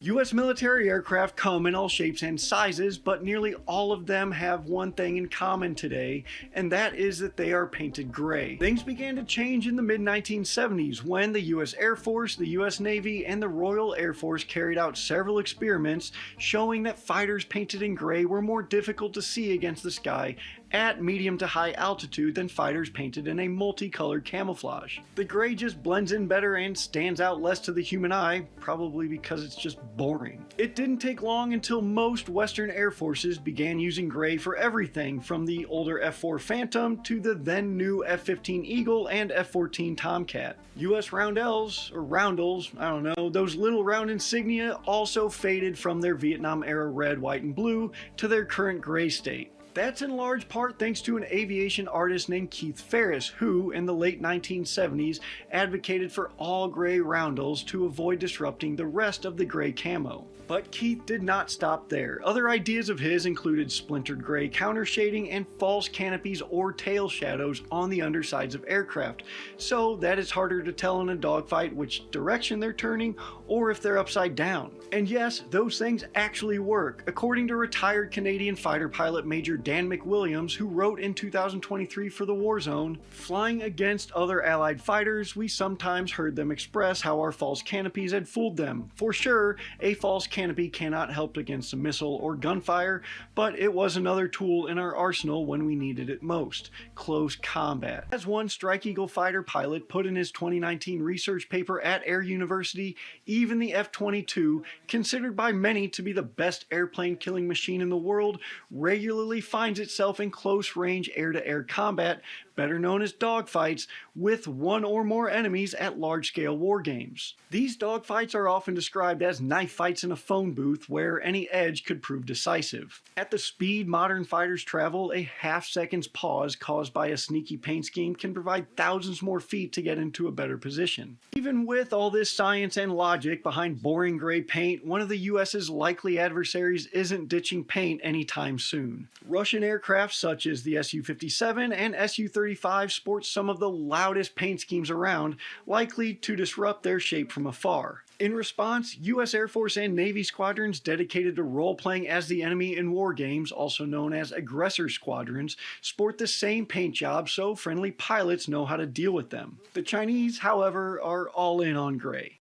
U.S. military aircraft come in all shapes and sizes, but nearly all of them have one thing in common today, and that is that they are painted gray. Things began to change in the mid-1970s when the U.S. Air Force, the U.S. Navy, and the Royal Air Force carried out several experiments showing that fighters painted in gray were more difficult to see against the sky at medium to high altitude than fighters painted in a multicolored camouflage. The gray just blends in better and stands out less to the human eye, probably because it's just boring. It didn't take long until most Western Air Forces began using gray for everything from the older F-4 Phantom to the then new F-15 Eagle and F-14 Tomcat. US roundels, or roundels, I don't know, those little round insignia also faded from their Vietnam era red, white, and blue to their current gray state. That's in large part thanks to an aviation artist named Keith Ferris, who, in the late 1970s, advocated for all gray roundels to avoid disrupting the rest of the gray camo. But Keith did not stop there. Other ideas of his included splintered gray counter shading and false canopies or tail shadows on the undersides of aircraft, so that it's harder to tell in a dogfight which direction they're turning or if they're upside down. And yes, those things actually work, according to retired Canadian fighter pilot Major Dan McWilliams, who wrote in 2023 for the Warzone, "Flying against other allied fighters, we sometimes heard them express how our false canopies had fooled them. For sure, a false canopy cannot help against a missile or gunfire, but it was another tool in our arsenal when we needed it most: close combat." As one Strike Eagle fighter pilot put in his 2019 research paper at Air University, even the F-22, considered by many to be the best airplane killing machine in the world, regularly finds itself in close-range air-to-air combat, better known as dogfights, with one or more enemies at large-scale war games. These dogfights are often described as knife fights in a phone booth where any edge could prove decisive. At the speed modern fighters travel, a half-second's pause caused by a sneaky paint scheme can provide thousands more feet to get into a better position. Even with all this science and logic behind boring gray paint, one of the US's likely adversaries isn't ditching paint anytime soon. Russian aircraft such as the Su-57 and Su-35 sport some of the loudest paint schemes around, likely to disrupt their shape from afar. In response, US Air Force and Navy squadrons dedicated to role-playing as the enemy in war games, also known as aggressor squadrons, sport the same paint job so friendly pilots know how to deal with them. The Chinese, however, are all in on gray.